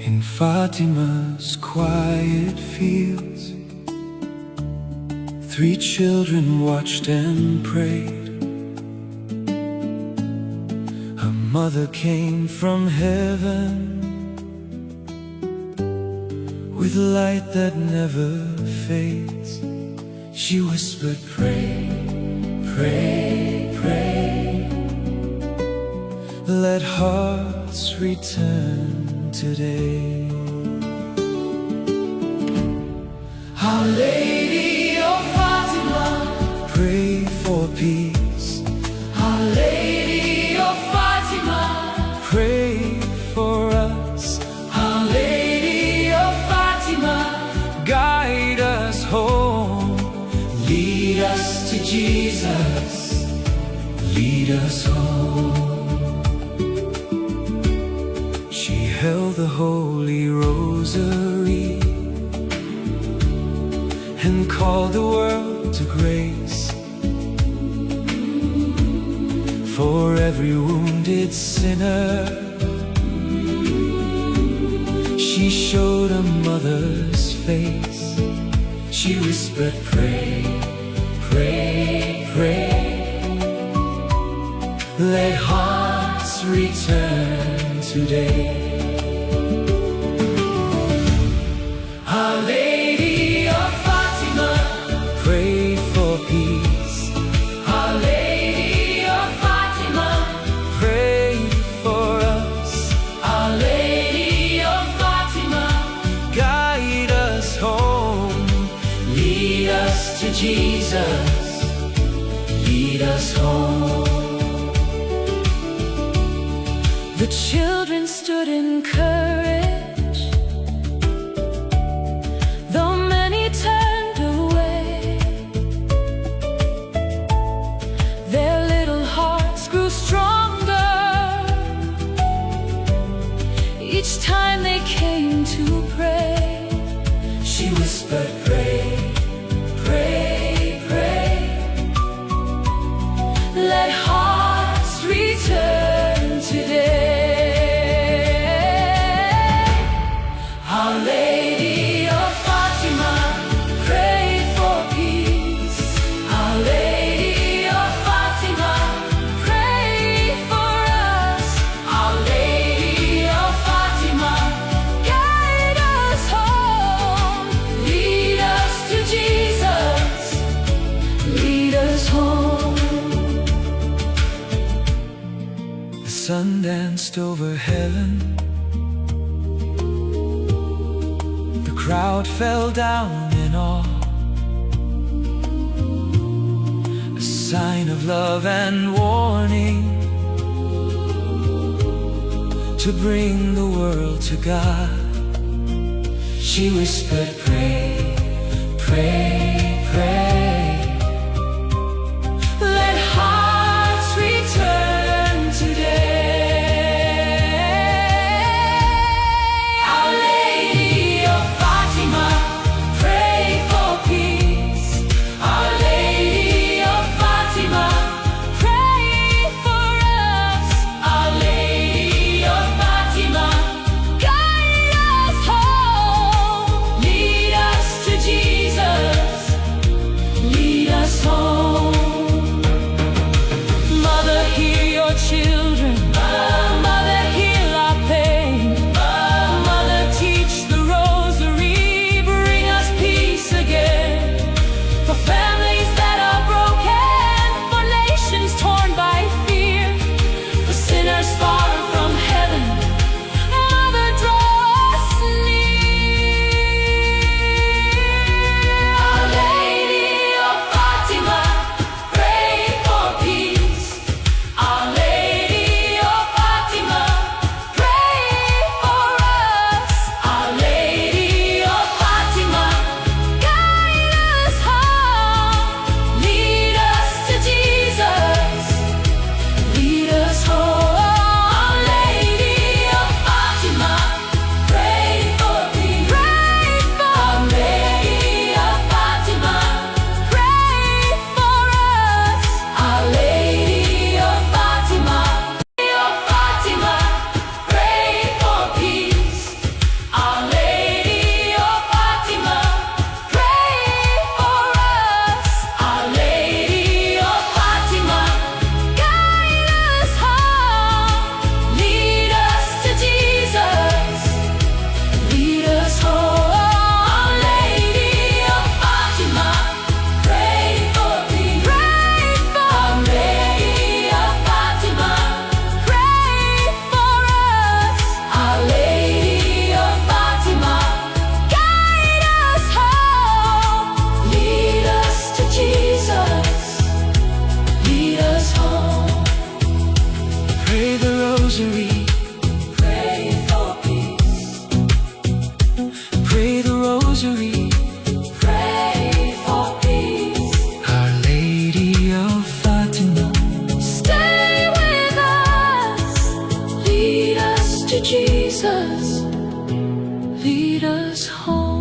In Fatima's quiet fields, 3 children watched and prayed. Her mother came from heaven with light that never fades. She whispered, pray, pray, pray. Let hearts return today. Our Lady of Fatima, pray for peace. Our Lady of Fatima, Pray for us. Our Lady of Fatima, Guide us home. lead us to Jesus, Lead us home. She held the holy rosary and called the world to grace. For every wounded sinner, she showed a mother's face. She whispered, pray, pray, pray. Let hearts return today. Our Lady of Fatima, Pray for peace. Our Lady of Fatima, Pray for us. Our Lady of Fatima, Guide us home. lead us to Jesus, lead us home. The children stood in courage, though many turned away. Their little hearts grew stronger each time they came to pray. She whispered, pray, pray, pray. Let hearts return today. Our Lady of Fatima, pray for peace. Our Lady of Fatima, Pray for us. Our Lady of Fatima, Guide us home. lead us to Jesus, Lead us home. The sun danced over heaven. The crowd fell down in awe. A sign of love and warning to bring the world to God. She whispered, pray, pray, pray. Let hearts return today. Our Lady of Fatima, pray for peace. Our Lady of Fatima, Pray for us. Our Lady of Fatima, Guide us home. lead us to Jesus, rosary. Pray for peace. Pray the rosary. Pray for peace. Our Lady of Fatima, Stay with us. Lead us to Jesus. lead us home.